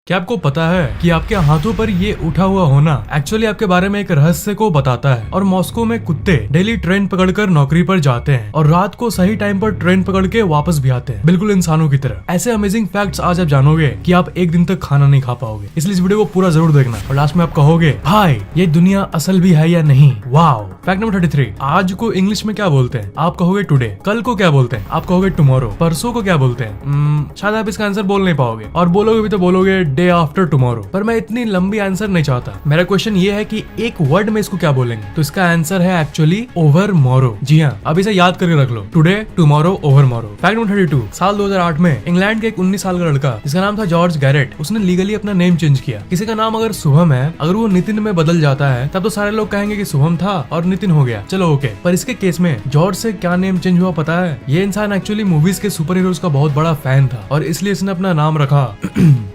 क्या आपको पता है कि आपके हाथों पर ये उठा हुआ होना एक्चुअली आपके बारे में एक रहस्य को बताता है। और मॉस्को में कुत्ते डेली ट्रेन पकड़कर नौकरी पर जाते हैं और रात को सही टाइम पर ट्रेन पकड़ के वापस भी आते हैं, बिल्कुल इंसानों की तरह। ऐसे अमेजिंग फैक्ट्स आज आप जानोगे कि आप एक दिन तक खाना नहीं खा पाओगे, इसलिए इस वीडियो को पूरा जरूर देखना और लास्ट में आप कहोगे भाई ये दुनिया असल भी है या नहीं। वाओ। फैक्ट नंबर 33, आज को इंग्लिश में क्या बोलते हैं? आप कहोगे टुडे। कल को क्या बोलते हैं? आप कहोगे टुमारो। परसों को क्या बोलते हैं? शायद आप इसका आंसर बोल नहीं पाओगे, और बोलोगे भी तो बोलोगे डे आफ्टर टुमारो। पर मैं इतनी लंबी आंसर नहीं चाहता। मेरा क्वेश्चन ये है कि एक वर्ड में इसको क्या बोलेंगे, तो इसका आंसर है एक्चुअली ओवर मोरो। जी हाँ, अब इसे याद करके रख लो, टुडे टुमारो ओवर मोरो। फैक्ट नंबर 32, साल 2008 में इंग्लैंड के एक 19 साल का लड़का जिसका नाम था जॉर्ज गैरेट, उसने लीगली अपना नेम चेंज किया। किसी का नाम अगर शुभम है, अगर वो नितिन में बदल जाता है तब तो सारे लोग कहेंगे कि शुभम था और नितिन हो गया, चलो ओके। पर इसके केस में जॉर्ज से क्या नेम चेंज हुआ पता है? ये इंसान एक्चुअली मूवीज के सुपर हीरोज का बहुत बड़ा फैन था और इसलिए इसने अपना नाम रखा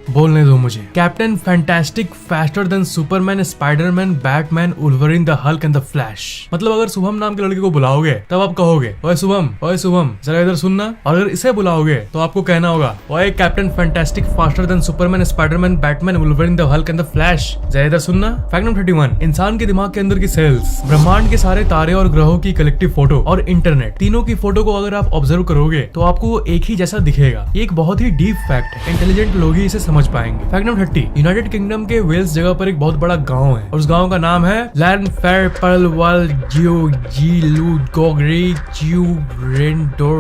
बोलने दो मुझे, captain fantastic, faster than Superman, Spiderman, Batman, Wolverine, the Hulk and the flash. मतलब अगर शुभम नाम के लड़के को बुलाओगे तब आप कहोगे ओए शुभम जरा इधर सुनना, और अगर इसे बुलाओगे तो आपको कहना होगा ओए captain fantastic, faster than Superman, Spiderman, Batman, Wolverine, the Hulk and the flash, जरा इधर सुनना। फैक्ट नंबर 31, इंसान के दिमाग के अंदर की सेल्स, ब्रह्मांड के सारे तारे और ग्रहों की कलेक्टिव फोटो और इंटरनेट, तीनों की फोटो को अगर आप ऑब्जर्व करोगे तो आपको एक ही जैसा दिखेगा। ये एक बहुत ही डीप फैक्ट है, इंटेलिजेंट लोग ही इसे समझ पाएंगे। फैक्ट नंबर 30, यूनाइटेड किंगडम के वेल्स जगह पर एक बहुत बड़ा गांव है और उस गांव का नाम है लैंड फेयर पर्ल वाल जियो जी लू गोगरी जियो रेंडोर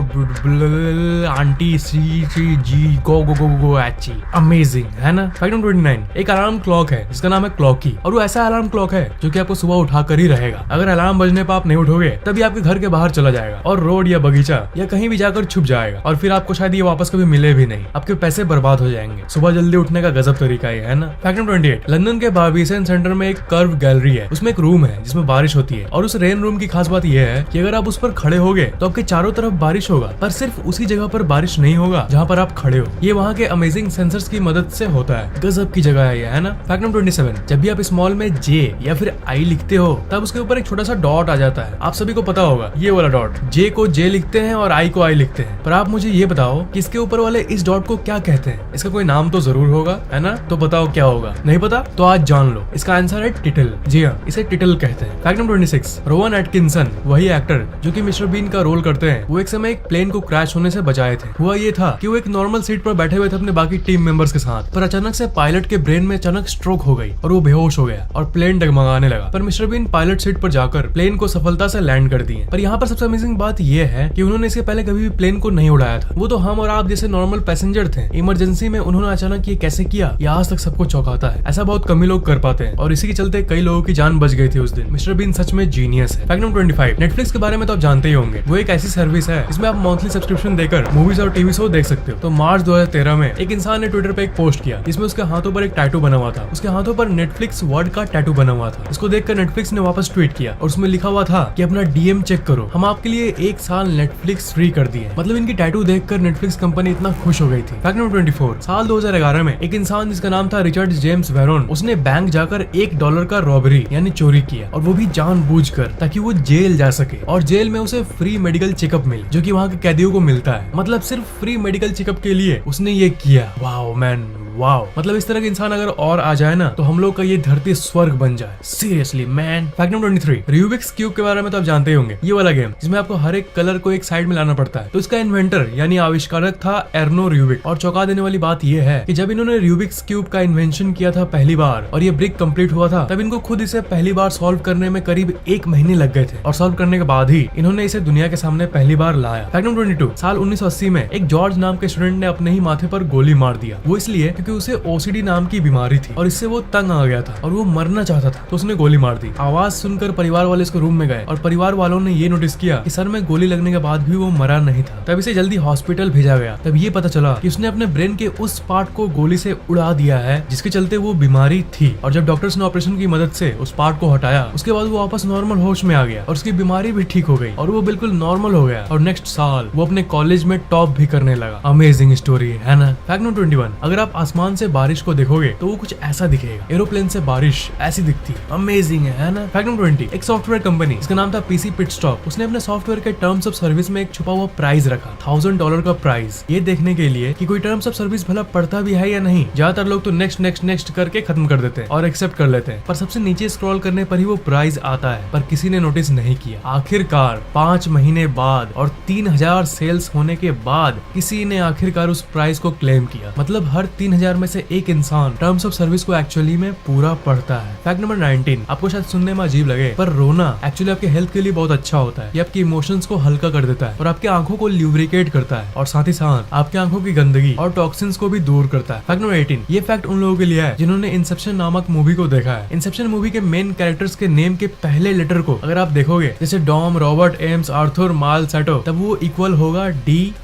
आंटी सी सी जी गो गो गो गो एची। अमेजिंग है ना। फैक्ट नंबर 29, एक अलार्म क्लॉक है जिसका नाम है क्लॉकी, और वो ऐसा अलार्म क्लॉक है जो कि आपको सुबह उठा कर ही रहेगा। अगर अलार्म बजने पर आप नहीं उठोगे तभी आपके घर के बाहर चला जाएगा और रोड या बगीचा या कहीं भी जाकर छुप जाएगा, और फिर आपको शायद ये वापस कभी मिले भी नहीं। आपके पैसे बर्बाद हो जाएंगे। सुबह जल्दी उठने का गजब तरीका है ना। फैक्ट नंबर 28, लंदन के बार्बिसन सेंटर में एक कर्व गैलरी है, उसमें एक रूम है जिसमें बारिश होती है, और उस रेन रूम की खास बात यह है कि अगर आप उस पर खड़े होगे तो आपके चारों तरफ बारिश होगा, पर सिर्फ उसी जगह पर बारिश नहीं होगा जहाँ पर आप खड़े हो। ये वहाँ के अमेजिंग सेंसर्स की मदद से होता है। गजब की जगह है ये, है ना। फैक्ट नंबर 27, जब भी आप इस मॉल में जे या फिर आई लिखते हो तब उसके ऊपर एक छोटा सा डॉट आ जाता है। आप सभी को पता होगा ये वाला डॉट। जे को जे लिखते हैं और आई को आई लिखते हैं, पर आप मुझे ये बताओ कि इसके ऊपर वाले इस डॉट को क्या कहते हैं? इसका कोई नाम तो जरूर होगा, है ना। तो बताओ क्या होगा? नहीं पता तो आज जान लो, इसका आंसर है टिटल। जी हाँ, इसे टिटल कहते हैं। फैक्ट नंबर 26, रोवन एटकिंसन, वही एक्टर जो कि मिस्टर बीन का रोल करते हैं, वो एक समय एक प्लेन को क्रैश होने से बचाए थे। हुआ ये था कि वो एक नॉर्मल सीट पर बैठे हुए थे अपने बाकी टीम मेंबर्स के साथ, पर अचानक से पायलट के ब्रेन में अचानक स्ट्रोक हो गई और वो बेहोश हो गया और प्लेन डगमगाने लगा। पर मिस्टर बीन पायलट सीट पर जाकर प्लेन को सफलता से लैंड कर दिए। पर यहाँ पर सबसे अमेजिंग बात ये है कि उन्होंने इसके पहले कभी भी प्लेन को नहीं उड़ाया था। वो तो हम और आप जैसे नॉर्मल पैसेंजर थे। इमरजेंसी में उन्होंने अचानक ये कैसे किया, ये आज तक सबको चौंकाता है। ऐसा बहुत कम ही लोग कर पाते हैं और इसी के चलते कई लोगों की जान बच गई थी उस दिन। मिस्टर बीन सच में जीनियस है। फैक्ट नंबर 25, नेटफ्लिक्स के बारे में तो आप जानते ही होंगे। वो एक ऐसी सर्विस है जिसमें आप मंथली सब्सक्रिप्शन देकर मूवीज और टीवी शो देख सकते हो। तो मार्च 2013 में एक इंसान ने ट्विटर पे एक पोस्ट किया जिसमें उसके हाथों पर एक टैटू बना हुआ था। उसके हाथों पर नेटफ्लिक्स वर्ड का टैटू बना हुआ था। इसको देखकर नेटफ्लिक्स ने वापस ट्वीट किया और उसमें लिखा हुआ था कि अपना डीएम चेक करो, हम आपके लिए 1 साल नेटफ्लिक्स फ्री कर दिए। मतलब इनकी टैटू देखकर नेटफ्लिक्स कंपनी इतना खुश हो गई थी। फैक्ट नंबर 24, साल 2011 में एक इंसान जिसका नाम था रिचर्ड जेम्स वेरोन, उसने बैंक जाकर $1 का रॉबरी यानी चोरी किया, और वो भी जानबूझकर, ताकि वो जेल जा सके और जेल में उसे फ्री मेडिकल चेकअप मिले जो कि वहाँ के कैदियों को मिलता है। मतलब सिर्फ फ्री मेडिकल चेकअप के लिए उसने ये किया। Wow man, wow. मतलब इस तरह के इंसान अगर और आ जाए ना तो हम लोग का ये धरती स्वर्ग बन जाए। Seriously man. Fact number 23, Rubik's cube के बारे में तो आप जानते ही होंगे। ये वाला गेम जिसमें आपको हर एक कलर को एक साइड में लाना पड़ता है। तो इसका इन्वेंटर यानी आविष्कारक था एर्नो रूबिक। और चौंका देने वाली बात ये है कि जब इन्होंने रूबिक्स क्यूब का इन्वेंशन किया था पहली बार और ये ब्रिक कंप्लीट हुआ था, तब इनको खुद इसे पहली बार सॉल्व करने में करीब 1 महीने लग गए थे, और सॉल्व करने के बाद ही इन्होंने इसे दुनिया के सामने पहली बार लाया। फैक्ट नंबर 22, साल 1980 में एक जॉर्ज नाम के स्टूडेंट ने अपने ही माथे पर गोली मार दिया। वो इसलिए क्योंकि उसे ओसीडी नाम की बीमारी थी और इससे वो तंग आ गया था और वो मरना चाहता था, तो उसने गोली मार दी। आवाज सुनकर परिवार वाले इसको रूम में गए और परिवार वालों ने ये नोटिस किया कि सर में गोली लगने के बाद भी वो मरा नहीं था। तब इसे जल्दी हॉस्पिटल भेजा गया। तब ये पता चला कि उसने अपने ब्रेन के उस पार्ट को गोली से उड़ा दिया है जिसके चलते वो बीमारी थी, और जब डॉक्टर्स ने ऑपरेशन की मदद से उस पार्ट को हटाया उसके बाद वो वापस नॉर्मल होश में आ गया और उसकी बीमारी भी ठीक हो गई और वो बिल्कुल नॉर्मल हो गया, और नेक्स्ट साल वो अपने कॉलेज में टॉप भी करने लगा। अमेजिंग स्टोरी है ना। फैक्ट नंबर 21, अगर आप आसमान आसमान से बारिश को देखोगे तो वो कुछ ऐसा दिखेगा। एरोप्लेन से बारिश ऐसी दिखती है, अमेजिंग है ना। फैक्ट नंबर 20, एक सॉफ्टवेयर कंपनी, इसका नाम था पीसी पिट स्टॉप, उसने अपने सॉफ्टवेयर के टर्म्स ऑफ सर्विस में एक छुपा हुआ प्राइस रखा, $1000 का प्राइस, ये देखने के लिए कि कोई टर्म्स ऑफ सर्विस भला पढ़ता भी है या नहीं। ज्यादातर लोग तो नेक्स्ट नेक्स्ट नेक्स्ट करके खत्म कर देते हैं और एक्सेप्ट कर लेते हैं, पर सबसे नीचे स्क्रॉल करने पर ही वो प्राइस आता है, पर किसी ने नोटिस नहीं किया। आखिरकार 5 महीने बाद और 3000 सेल्स होने के बाद किसी ने आखिरकार उस प्राइस को क्लेम किया। मतलब हर 3000 में से एक इंसान टर्म्स ऑफ सर्विस को एक्चुअली में पूरा पढ़ता है। फैक्ट नंबर 19, आपको शायद सुनने में अजीब लगे पर रोना एक्चुअली आपके हेल्थ के लिए बहुत अच्छा होता है। ये आपके इमोशंस को हल्का कर देता है और आपकी आंखों को ल्यूब्रिकेट करता है और साथ ही साथ आपकी आंखों की गंदगी और टॉक्सिन्स को भी दूर करता है। फैक्ट नंबर 18, ये फैक्ट उन लोगों के लिए है जिन्होंने इंसेप्शन नामक मूवी को देखा है। इंसेप्शन मूवी के मेन कैरेक्टर्स के नेम के पहले लेटर को अगर आप देखोगे, जैसे डॉम, रॉबर्ट, एम्स, आर्थर, माल, सैटो, तब वो इक्वल होगा DREAMS,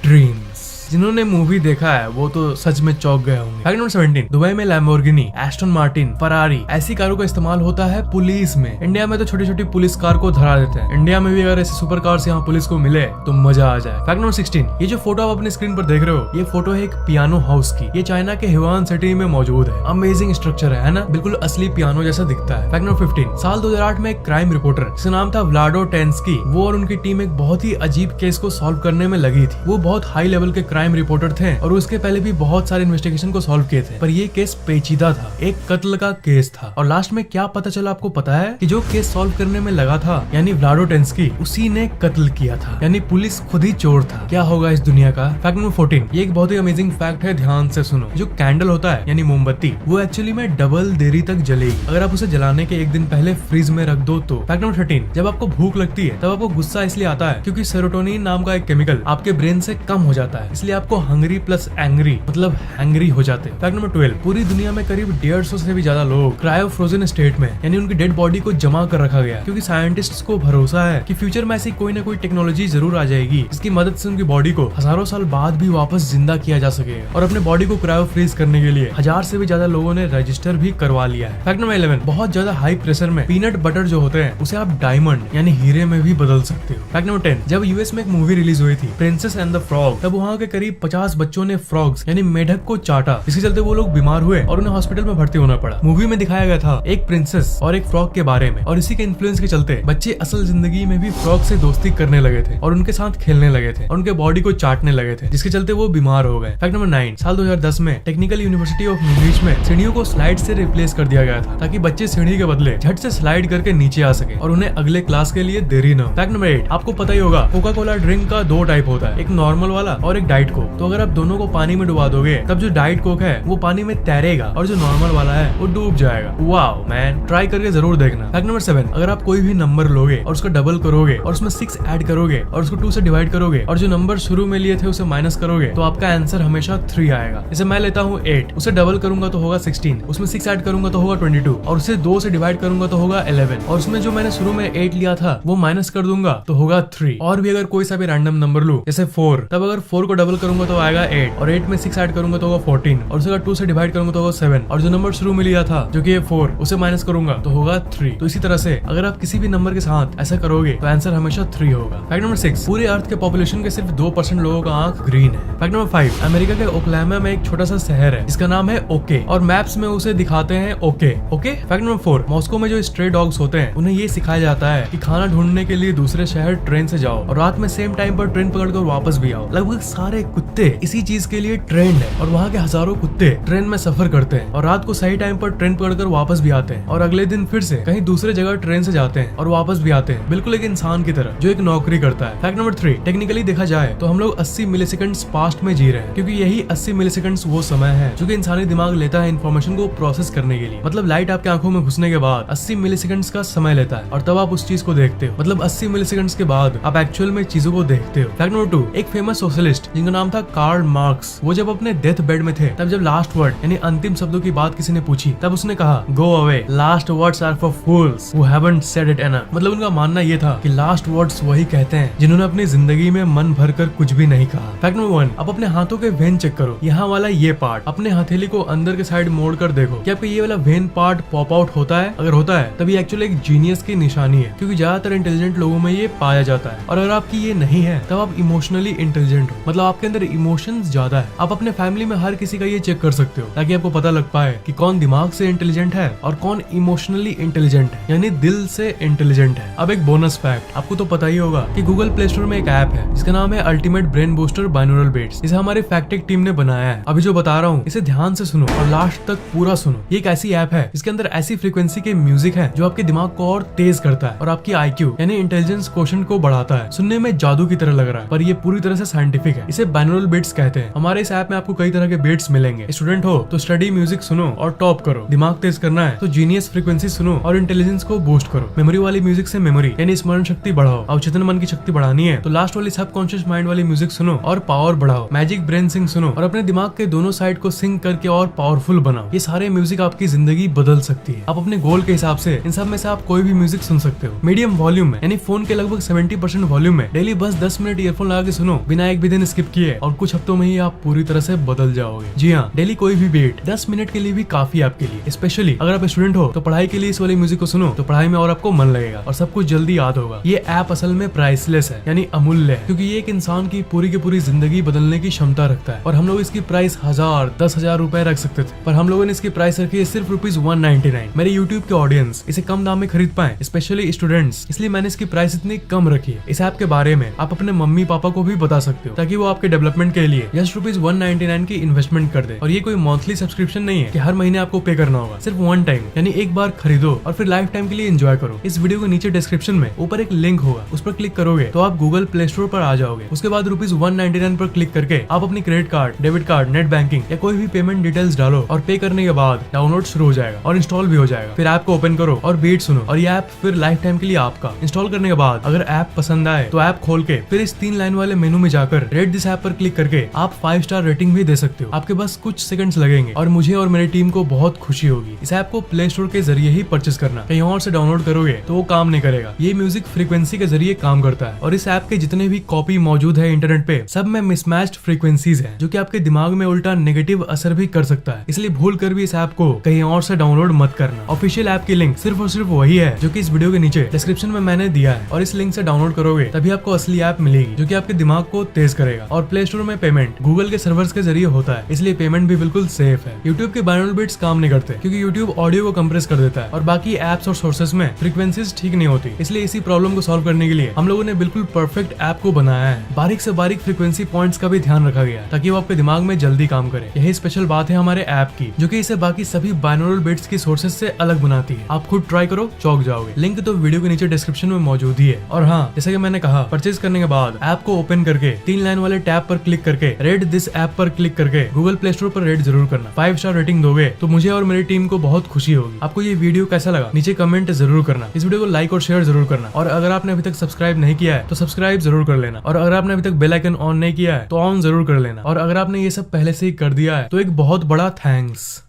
ड्रीम्स। जिन्होंने मूवी देखा है वो तो सच में चौंक गए होंगे। फैक्ट नंबर 17, दुबई में लैम्बोर्गिनी, एस्टन मार्टिन, फरारी ऐसी कारों का इस्तेमाल होता है पुलिस में। इंडिया में तो छोटी छोटी पुलिस कार को धरा देते हैं, इंडिया में भी अगर ऐसी सुपर कार्स यहाँ पुलिस को मिले तो मजा आ जाए। फैक्ट नंबर 16, ये जो फोटो आप अपने स्क्रीन पर देख रहे हो, ये फोटो है एक पियानो हाउस की। ये चाइना के ह्यूआन सिटी में मौजूद है। अमेजिंग स्ट्रक्चर है ना, बिल्कुल असली पियानो जैसा दिखता है। फैक्ट नंबर 15, साल 2008 में एक क्राइम रिपोर्टर जिसका नाम था व्लाडो टेंस्की, वो और उनकी टीम एक बहुत ही अजीब केस को सॉल्व करने में लगी थी। वो बहुत हाई लेवल के क्राइम रिपोर्टर थे और उसके पहले भी बहुत सारे इन्वेस्टिगेशन को सॉल्व किए थे, पर ये केस पेचीदा था, एक कत्ल का केस था। और लास्ट में क्या पता चला आपको पता है कि जो केस सॉल्व करने में लगा था यानी व्लाडो टेंस्की, उसी ने कत्ल किया था, यानी पुलिस खुद ही चोर था। क्या होगा इस दुनिया का। फैक्ट नंबर 14, ये एक बहुत ही अमेजिंग फैक्ट है, ध्यान से सुनो। जो कैंडल होता है यानी मोमबत्ती, वो एक्चुअली में डबल देरी तक जलेगी अगर आप उसे जलाने के एक दिन पहले फ्रीज में रख दो तो। फैक्ट नंबर 13, जब आपको भूख लगती है तब आपको गुस्सा इसलिए आता है क्योंकि सेरोटोनिन नाम का एक केमिकल आपके ब्रेन से कम हो जाता है, इसलिए आपको हंग्री प्लस एंग्री मतलब हैंग्री हो जाते हैं। फैक्ट नंबर 12, पूरी दुनिया में करीब 150 से भी ज्यादा लोग क्रायो फ्रोजन स्टेट में यानी उनकी डेड बॉडी को जमा कर रखा गया, क्योंकि साइंटिस्ट्स को भरोसा है कि फ्यूचर में ऐसी कोई ना कोई टेक्नोलॉजी जरूर आ जाएगी जिसकी मदद से उनकी बॉडी को हजारों साल बाद भी वापस जिंदा किया जा सकेगा। और अपने बॉडी को क्रायो फ्रीज करने के लिए 1000 से भी ज्यादा लोगों ने रजिस्टर भी करवा लिया है। फैक्ट नंबर 11, बहुत ज्यादा हाई प्रेशर में पीनट बटर जो होते हैं उसे आप डायमंड यानी हीरे में भी बदल सकते हो। फैक्ट नंबर 10, जब यूएस में एक मूवी रिलीज हुई थी प्रिंसेस एंड द फ्रॉग, तब वहाँ के करीब 50 बच्चों ने फ्रॉग्स यानी मेढक को चाटा, इसके चलते वो लोग बीमार हुए और उन्हें हॉस्पिटल में भर्ती होना पड़ा। मूवी में दिखाया गया था एक प्रिंसेस और एक फ्रॉग के बारे में, और इसी के इन्फ्लुएंस के चलते बच्चे असल जिंदगी में भी फ्रॉग से दोस्ती करने लगे थे और उनके साथ खेलने लगे थे और उनके बॉडी को चाटने लगे थे, जिसके चलते वो बीमार हो गए। फैक्ट नंबर 9, साल 2010 में टेक्निकल यूनिवर्सिटी ऑफ न्यूरिच में सीढ़ियों को स्लाइड से रिप्लेस कर दिया गया था ताकि बच्चे सीढ़ी के बदले झट से स्लाइड करके नीचे आ सके और उन्हें अगले क्लास के लिए देरी न हो। फैक्ट नंबर 8, आपको पता ही होगा कोका कोला ड्रिंक का 2 टाइप होता है, एक नॉर्मल वाला और एक डाइट कोक। तो अगर आप दोनों को पानी में डुबा दोगे तब जो डाइट कोक है वो पानी में तैरेगा और जो नॉर्मल वाला है वो डूब जाएगा। वाओ मैन, ट्राई करके जरूर देखना। फैक्ट नंबर 7, अगर आप कोई भी नंबर लोगे और उसका डबल करोगे और उसमें 6 ऐड करोगे और उसको 2 से डिवाइड करोगे और जो नंबर शुरू में लिए थे उसे माइनस करोगे तो आपका आंसर हमेशा 3 आएगा। जैसे मैं लेता हूँ 8, उसे डबल करूंगा तो होगा 16, उसमें 6 ऐड करूंगा तो होगा 22 और उसे 2 से डिवाइड करूंगा तो होगा 11 और उसमें जो मैंने शुरू में 8 लिया था वो माइनस कर दूंगा तो होगा 3। और भी अगर कोई सा भी रैंडम नंबर लूं जैसे 4, तब अगर 4 को डबल करूंगा तो आएगा 8 और 8 में 6 ऐड करूंगा तो होगा 14 और उसे 2 से डिवाइड करूंगा तो होगा 7 और जो नंबर शुरू में लिया था जो कि 4 उसे माइनस करूंगा तो होगा 3। तो इसी तरह से अगर आप किसी भी नंबर के साथ ऐसा करोगे तो आंसर हमेशा 3 होगा। फैक्ट नंबर 6, पूरे अर्थ के पॉपुलेशन के सिर्फ 2% लोगों का आंख ग्रीन है। फैक्ट नंबर 5, अमेरिका के ओक्लाहोमा में एक छोटा सा शहर है जिसका नाम है ओके और मैप्स में उसे दिखाते हैं okay okay. Fact number 4, Moscow में जो स्ट्रे डॉग्स होते हैं उन्हें ये सिखाया जाता है कि खाना ढूंढने के लिए दूसरे शहर ट्रेन से जाओ और रात में सेम टाइम पर ट्रेन पकड़कर वापस भी आओ। लगभग सारे कुत्ते इसी चीज के लिए ट्रेंड है और वहाँ के हजारों कुत्ते ट्रेन में सफर करते हैं और रात को सही टाइम पर ट्रेन पकड़कर वापस भी आते हैं और अगले दिन फिर से कहीं दूसरे जगह ट्रेन से जाते हैं और वापस भी आते हैं, बिल्कुल एक इंसान की तरह जो एक नौकरी करता है। फैक्ट नंबर 3, टेक्निकली देखा जाए तो हम लोग 80 मिलीसेकंड्स पास्ट में जी रहे हैं, क्योंकि यही 80 मिलीसेकंड्स वो समय है जो कि इंसानी दिमाग लेता है इन्फॉर्मेशन को प्रोसेस करने के लिए। मतलब लाइट आपके आंखों में घुसने के बाद 80 मिलीसेकंड्स का समय लेता है और तब आप उस चीज को देखते हो। मतलब 80 मिलीसेकंड्स के बाद आप एक्चुअल में चीजों को देखते हो। फैक्ट नंबर 2, एक फेमस सोशलिस्ट जिनका नाम था कार्ल मार्क्स, वो जब अपने डेथ बेड में थे तब जब लास्ट वर्ड यानी अंतिम शब्दों की बात किसी ने पूछी तब उसने कहा go away, last words are for fools who haven't said it enough. मतलब उनका मानना ये था कि लास्ट वर्ड्स वही कहते हैं जिन्होंने अपनी जिंदगी में मन भरकर कुछ भी नहीं कहा। फैक्ट नंबर 1, आप अपने हाथों के वेन चेक करो, यहाँ वाला ये पार्ट अपने हथेली को अंदर के साइड मोड़ कर देखो कि आपका ये वाला वेन पार्ट पॉप आउट होता है। अगर होता है तभी एक्चुअली एक जीनियस की निशानी है, क्योंकि ज्यादातर इंटेलिजेंट लोगों में ये पाया जाता है और अगर आपकी ये नहीं है तब आप इमोशनली इंटेलिजेंट हो, मतलब आप आपके अंदर इमोशंस ज्यादा है। आप अपने फैमिली में हर किसी का ये चेक कर सकते हो ताकि आपको पता लग पाए कि कौन दिमाग से इंटेलिजेंट है और कौन इमोशनली इंटेलिजेंट है, यानी दिल से इंटेलिजेंट है। अब एक बोनस फैक्ट, आपको तो पता ही होगा कि गूगल प्ले स्टोर में एक ऐप है जिसका नाम है ultimate brain booster binaural bits. इसे हमारी फैक्टिक टीम ने बनाया है। अभी जो बता रहा हूँ इसे ध्यान से सुनो और लास्ट तक पूरा सुनो। ये एक ऐसी ऐप है जिसके अंदर ऐसी फ्रीक्वेंसी के म्यूजिक है जो आपके दिमाग को और तेज करता है और आपकी IQ यानी इंटेलिजेंस क्वोशिएंट को बढ़ाता है। सुनने में जादू की तरह लग रहा है पर ये पूरी तरह से साइंटिफिक है। इसे बाइनोरल बिट्स कहते हैं। हमारे इस ऐप में आपको कई तरह के बिट्स मिलेंगे। स्टूडेंट हो तो स्टडी म्यूजिक सुनो और टॉप करो। दिमाग तेज करना है तो जीनियस फ्रीक्वेंसी सुनो और इंटेलिजेंस को बूस्ट करो। मेमोरी वाली म्यूजिक से मेमोरी यानी स्मरण शक्ति बढ़ाओ। अवचेतन मन की शक्ति बढ़ानी है तो लास्ट वाली सबकॉन्शियस माइंड वाली म्यूजिक सुनो और पावर बढ़ाओ। मैजिक ब्रेन सिंग सुनो और अपने दिमाग के दोनों साइड को सिंक करके और पावरफुल बनाओ। ये सारे म्यूजिक आपकी जिंदगी बदल सकती है। आप अपने गोल के हिसाब से इन सब में से आप कोई भी म्यूजिक सुन सकते हो। मीडियम वॉल्यूम में यानी फोन के लगभग 70% वॉल्यूम में डेली बस 10 मिनट ईयरफोन लगा के सुनो बिना एक भी दिन स्किप किए और कुछ हफ्तों में ही आप पूरी तरह से बदल जाओगे। जी हाँ, डेली कोई भी बीट 10 मिनट के लिए भी काफी आपके लिए। स्पेशली अगर आप स्टूडेंट हो तो पढ़ाई के लिए इस वाली म्यूजिक को सुनो तो पढ़ाई में और आपको मन लगेगा और सब कुछ जल्दी याद होगा। ये ऐप असल में प्राइसलेस है यानी अमूल्य है क्योंकि ये एक इंसान की पूरी जिंदगी बदलने की क्षमता रखता है। और हम लोग इसकी प्राइस 1000-10,000 रुपए रख सकते थे पर हम लोगों ने इसकी प्राइस रखी है सिर्फ ₹199। मेरे यूट्यूब के ऑडियंस इसे कम दाम में खरीद पाए, स्पेशली स्टूडेंट्स, इसलिए मैंने इसकी प्राइस इतनी कम रखी है। इस ऐप के बारे में आप अपने मम्मी पापा को भी बता सकते हो ताकि वो आपके डेवलपमेंट के लिए जस्ट ₹199 की इन्वेस्टमेंट कर दे। और ये कोई मंथली सब्सक्रिप्शन नहीं है कि हर महीने आपको पे करना होगा, सिर्फ वन टाइम यानी एक बार खरीदो और फिर लाइफ टाइम के लिए एंजॉय करो। इस वीडियो के नीचे डिस्क्रिप्शन में ऊपर एक लिंक होगा, उस पर क्लिक करोगे तो आप गूगल प्ले स्टोर पर आ जाओगे। उसके बाद ₹199 पर क्लिक करके आप अपनी credit card, debit card, net banking या कोई भी पेमेंट डिटेल्स डालो और पे करने के बाद डाउनलोड शुरू हो जाएगा और इंस्टॉल भी हो जाएगा। फिर ऐप को ओपन करो और बीट सुनो और ये ऐप फिर लाइफ टाइम के लिए आपका। इंस्टॉल करने के बाद अगर ऐप पसंद आए तो ऐप खोल के फिर इस 3 लाइन वाले मेनू में जाकर रेट दिस ऐप पर क्लिक करके आप 5 स्टार रेटिंग भी दे सकते हो। आपके बस कुछ सेकंड्स लगेंगे और मुझे और मेरी टीम को बहुत खुशी होगी। इस ऐप को प्ले स्टोर के जरिए ही परचेस करना, कहीं और से डाउनलोड करोगे तो वो काम नहीं करेगा। ये म्यूजिक फ्रीक्वेंसी के जरिए काम करता है और इस ऐप के जितने भी कॉपी मौजूद है इंटरनेट पे सब में मिसमैच्ड फ्रीक्वेंसीज है जो कि आपके दिमाग में उल्टा नेगेटिव असर भी कर सकता है। इसलिए भूल कर भी इस ऐप को कहीं और से डाउनलोड मत करना। ऑफिशियल ऐप की लिंक सिर्फ और सिर्फ वही है जो कि इस वीडियो के नीचे डिस्क्रिप्शन में मैंने दिया है और इस लिंक से डाउनलोड करोगे तभी आपको असली ऐप मिलेगी जो कि आपके दिमाग को तेज करेगा। और प्ले स्टोर में पेमेंट गूगल के सर्वर्स के जरिए होता है, इसलिए पेमेंट भी बिल्कुल सेफ है। यूट्यूब के बाइनोरल बिट्स काम नहीं करते क्योंकि यूट्यूब ऑडियो को कंप्रेस कर देता है और बाकी एप्स और सोर्सेस में फ्रीक्वेंसीज ठीक नहीं होती। इसलिए इसी प्रॉब्लम को सॉल्व करने के लिए हम लोगों ने बिल्कुल परफेक्ट ऐप को बनाया है। बारीक से बारीक फ्रीक्वेंसी पॉइंट्स का भी ध्यान रखा गया ताकि वो आपके दिमाग में जल्दी काम करे। यही स्पेशल बात है हमारे ऐप की जो कि इसे बाकी सभी बाइनोरल बिट्स की सोर्सेस से अलग बनाती है। आप खुद ट्राई करो, चौंक जाओगे। लिंक तो वीडियो के नीचे डिस्क्रिप्शन में मौजूद ही है। और हाँ, जैसे कि मैंने कहा, परचेज करने के बाद ऐप को ओपन करके 3 लाइन वाले टैब पर क्लिक करके रेट दिस ऐप पर क्लिक करके गूगल प्ले स्टोर पर रेट जरूर करना। 5 स्टार रेटिंग दोगे तो मुझे और मेरी टीम को बहुत खुशी होगी। आपको ये वीडियो कैसा लगा नीचे कमेंट जरूर करना। इस वीडियो को लाइक और शेयर जरूर करना और अगर आपने अभी तक सब्सक्राइब नहीं किया है तो सब्सक्राइब जरूर कर लेना और अगर आपने अभी तक बेल आइकन ऑन नहीं किया है तो ऑन जरूर कर लेना और अगर आपने ये सब पहले से ही कर दिया है तो एक बहुत बड़ा थैंक्स।